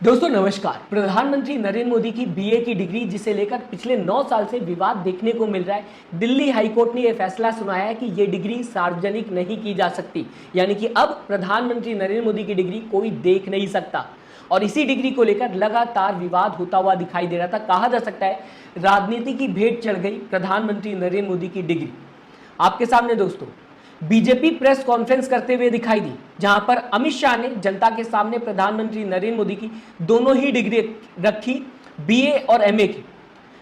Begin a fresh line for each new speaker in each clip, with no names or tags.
दोस्तों नमस्कार। प्रधानमंत्री नरेंद्र मोदी की बीए की डिग्री जिसे लेकर पिछले 9 साल से विवाद देखने को मिल रहा है। दिल्ली हाईकोर्ट ने यह फैसला सुनाया है कि ये डिग्री सार्वजनिक नहीं की जा सकती, यानी कि अब प्रधानमंत्री नरेंद्र मोदी की डिग्री कोई देख नहीं सकता। और इसी डिग्री को लेकर लगातार विवाद होता हुआ दिखाई दे रहा था। कहा जा सकता है राजनीति की भेंट चढ़ गई प्रधानमंत्री नरेंद्र मोदी की डिग्री। आपके सामने दोस्तों बीजेपी प्रेस कॉन्फ्रेंस करते हुए दिखाई दी, जहां पर अमित शाह ने जनता के सामने प्रधानमंत्री नरेंद्र मोदी की दोनों ही डिग्री रखी, बीए और एमए की।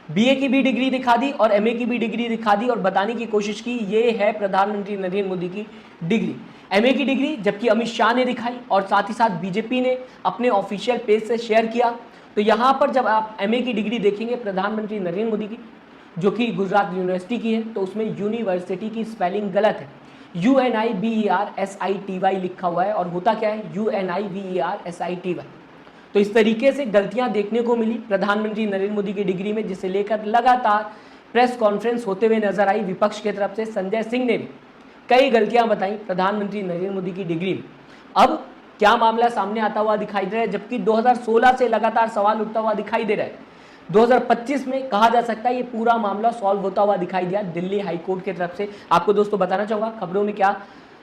बीए की भी डिग्री दिखा दी और एमए की भी डिग्री दिखा दी और बताने की कोशिश की ये है प्रधानमंत्री नरेंद्र मोदी की डिग्री, एमए की डिग्री, जबकि अमित शाह ने दिखाई और साथ ही साथ बीजेपी ने अपने ऑफिशियल पेज से शेयर किया। तो यहाँ पर जब आप एमए की डिग्री देखेंगे प्रधानमंत्री नरेंद्र मोदी की, जो कि गुजरात यूनिवर्सिटी की है, तो उसमें यूनिवर्सिटी की स्पेलिंग गलत है, UNIVERSITY लिखा हुआ है और होता क्या है UNIVERSITY। तो इस तरीके से गलतियां देखने को मिली प्रधानमंत्री नरेंद्र मोदी की डिग्री में, जिसे लेकर लगातार प्रेस कॉन्फ्रेंस होते हुए नजर आई। विपक्ष की तरफ से संजय सिंह ने भी कई गलतियां बताई प्रधानमंत्री नरेंद्र मोदी की डिग्री में। अब क्या मामला सामने आता हुआ दिखाई दे रहा है, जबकि 2016 से लगातार सवाल उठता हुआ दिखाई दे रहा है। 2025 में कहा जा सकता है ये पूरा मामला सॉल्व होता हुआ दिखाई दिया दिल्ली हाईकोर्ट की तरफ से। आपको दोस्तों बताना चाहूंगा खबरों में क्या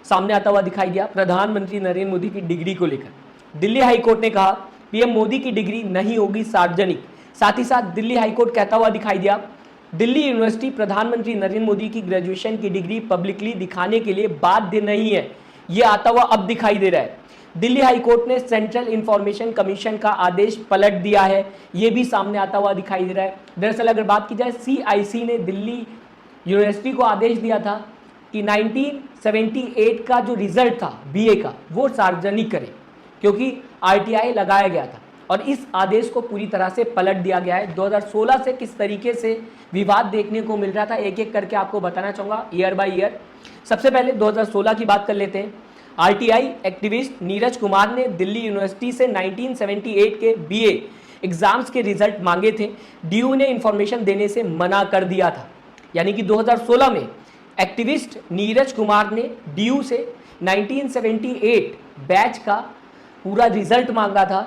सामने आता हुआ दिखाई दिया प्रधानमंत्री नरेंद्र मोदी की डिग्री को लेकर। दिल्ली हाईकोर्ट ने कहा पीएम मोदी की डिग्री नहीं होगी सार्वजनिक। साथ ही साथ दिल्ली हाईकोर्ट कहता हुआ दिखाई दिया दिल्ली यूनिवर्सिटी प्रधानमंत्री नरेंद्र मोदी की ग्रेजुएशन की डिग्री पब्लिकली दिखाने के लिए बाध्य नहीं है। ये आता हुआ अब दिखाई दे रहा है। दिल्ली हाईकोर्ट ने सेंट्रल इंफॉर्मेशन कमीशन का आदेश पलट दिया है, ये भी सामने आता हुआ दिखाई दे रहा है। दरअसल अगर बात की जाए CIC ने दिल्ली यूनिवर्सिटी को आदेश दिया था कि 1978 का जो रिजल्ट था बीए का वो सार्वजनिक करे, क्योंकि RTI लगाया गया था और इस आदेश को पूरी तरह से पलट दिया गया है। 2016 से किस तरीके से विवाद देखने को मिल रहा था एक एक करके आपको बताना चाहूँगा ईयर बाय ईयर। सबसे पहले 2016 की बात कर लेते हैं। RTI एक्टिविस्ट नीरज कुमार ने दिल्ली यूनिवर्सिटी से 1978 के बीए एग्जाम्स के रिजल्ट मांगे थे। DU ने इंफॉर्मेशन देने से मना कर दिया था। यानी कि 2016 में एक्टिविस्ट नीरज कुमार ने DU से 1978 बैच का पूरा रिजल्ट मांगा था।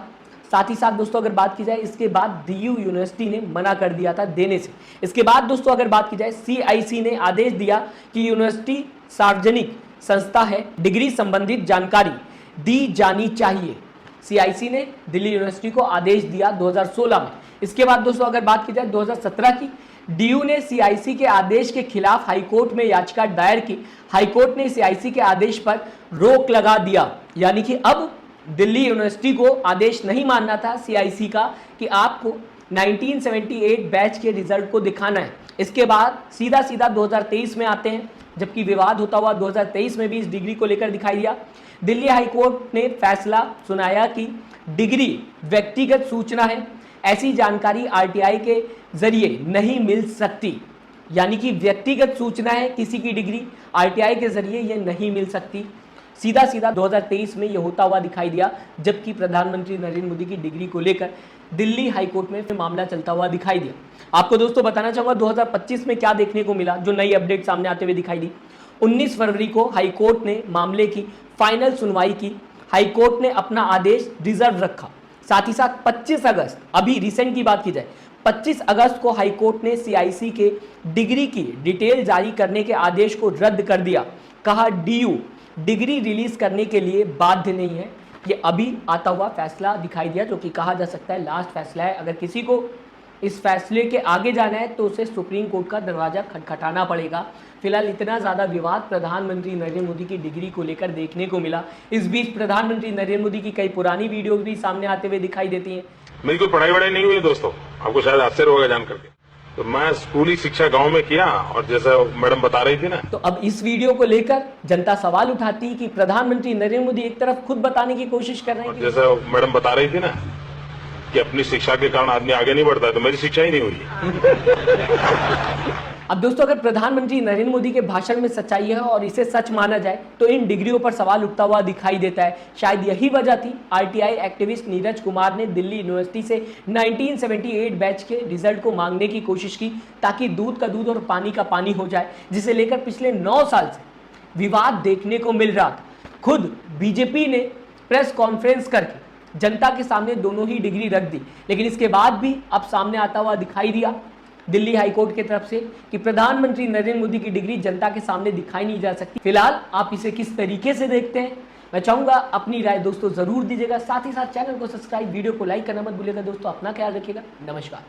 साथ ही साथ दोस्तों अगर बात की जाए इसके बाद DU यूनिवर्सिटी ने मना कर दिया था देने से। इसके बाद दोस्तों अगर बात की जाए CIC ने आदेश दिया कि यूनिवर्सिटी सार्वजनिक संस्था है, डिग्री संबंधित जानकारी दी जानी चाहिए। CIC ने दिल्ली यूनिवर्सिटी को आदेश दिया 2016 में। इसके बाद दोस्तों अगर बात की जाए 2017 की, DU ने CIC के आदेश के खिलाफ हाईकोर्ट में याचिका दायर की। हाईकोर्ट ने CIC के आदेश पर रोक लगा दिया, यानी कि अब दिल्ली यूनिवर्सिटी को आदेश नहीं मानना था CIC का कि आपको 1978 बैच के रिजल्ट को दिखाना है। इसके बाद सीधा 2023 में आते हैं, जबकि विवाद होता हुआ 2023 में भी इस डिग्री को लेकर दिखाई दिया। दिल्ली हाईकोर्ट ने फैसला सुनाया कि डिग्री व्यक्तिगत सूचना है, ऐसी जानकारी RTI के जरिए नहीं मिल सकती। यानी कि व्यक्तिगत सूचना है किसी की डिग्री, RTI के जरिए ये नहीं मिल सकती। सीधा 2023 में यह होता हुआ दिखाई दिया, जबकि प्रधानमंत्री नरेंद्र मोदी की डिग्री को लेकर दिल्ली हाईकोर्ट में मामला चलता हुआ दिखाई दिया। आपको दोस्तों बताना चाहूंगा 2025 में क्या देखने को मिला, जो नई अपडेट सामने आते हुए दिखाई दी। 19 फरवरी को हाईकोर्ट ने मामले की फाइनल सुनवाई की। हाईकोर्ट ने अपना आदेश रिजर्व रखा। साथ ही साथ 25 अगस्त, अभी रिसेंट की बात की जाए, 25 अगस्त को हाईकोर्ट ने CIC के डिग्री की डिटेल जारी करने के आदेश को रद्द कर दिया। कहा DU डिग्री रिलीज करने के लिए बाध्य नहीं है। ये अभी आता हुआ फैसला दिखाई दिया, जो कि कहा जा सकता है लास्ट फैसला है। अगर किसी को इस फैसले के आगे जाना है तो उसे सुप्रीम कोर्ट का दरवाजा खटखटाना पड़ेगा। फिलहाल इतना ज़्यादा विवाद प्रधानमंत्री नरेंद्र मोदी की डिग्री को लेकर देखने को मिला। इस बीच प्रधानमंत्री नरेंद्र मोदी की कई पुरानी वीडियो भी सामने आते हुए दिखाई देती हैं।
मेरी कोई पढ़ाई वढ़ाई नहीं हुई है दोस्तों, आपको शायद आश्चर्य होगा जान करके। तो मैं स्कूली शिक्षा गांव में किया, और जैसा मैडम बता रही थी ना,
तो अब इस वीडियो को लेकर जनता सवाल उठाती कि प्रधानमंत्री नरेंद्र मोदी एक तरफ खुद बताने की कोशिश कर रहे हैं,
जैसा मैडम बता रही थी ना कि अपनी शिक्षा के कारण आदमी आगे नहीं बढ़ता है, तो मेरी शिक्षा ही नहीं हुई है।
अब दोस्तों अगर प्रधानमंत्री नरेंद्र मोदी के भाषण में सच्चाई है और इसे सच माना जाए तो इन डिग्रियों पर सवाल उठता हुआ दिखाई देता है। शायद यही वजह थी RTI एक्टिविस्ट नीरज कुमार ने दिल्ली यूनिवर्सिटी से 1978 बैच के रिजल्ट को मांगने की कोशिश की, ताकि दूध का दूध और पानी का पानी हो जाए, जिसे लेकर पिछले 9 साल से विवाद देखने को मिल रहा था। खुद बीजेपी ने प्रेस कॉन्फ्रेंस करके जनता के सामने दोनों ही डिग्री रख दी, लेकिन इसके बाद भी अब सामने आता हुआ दिखाई दिया दिल्ली हाईकोर्ट की तरफ से कि प्रधानमंत्री नरेंद्र मोदी की डिग्री जनता के सामने दिखाई नहीं जा सकती। फिलहाल आप इसे किस तरीके से देखते हैं, मैं चाहूंगा अपनी राय दोस्तों जरूर दीजिएगा। साथ ही साथ चैनल को सब्सक्राइब, वीडियो को लाइक करना मत भूलिएगा दोस्तों। अपना ख्याल रखिएगा। नमस्कार।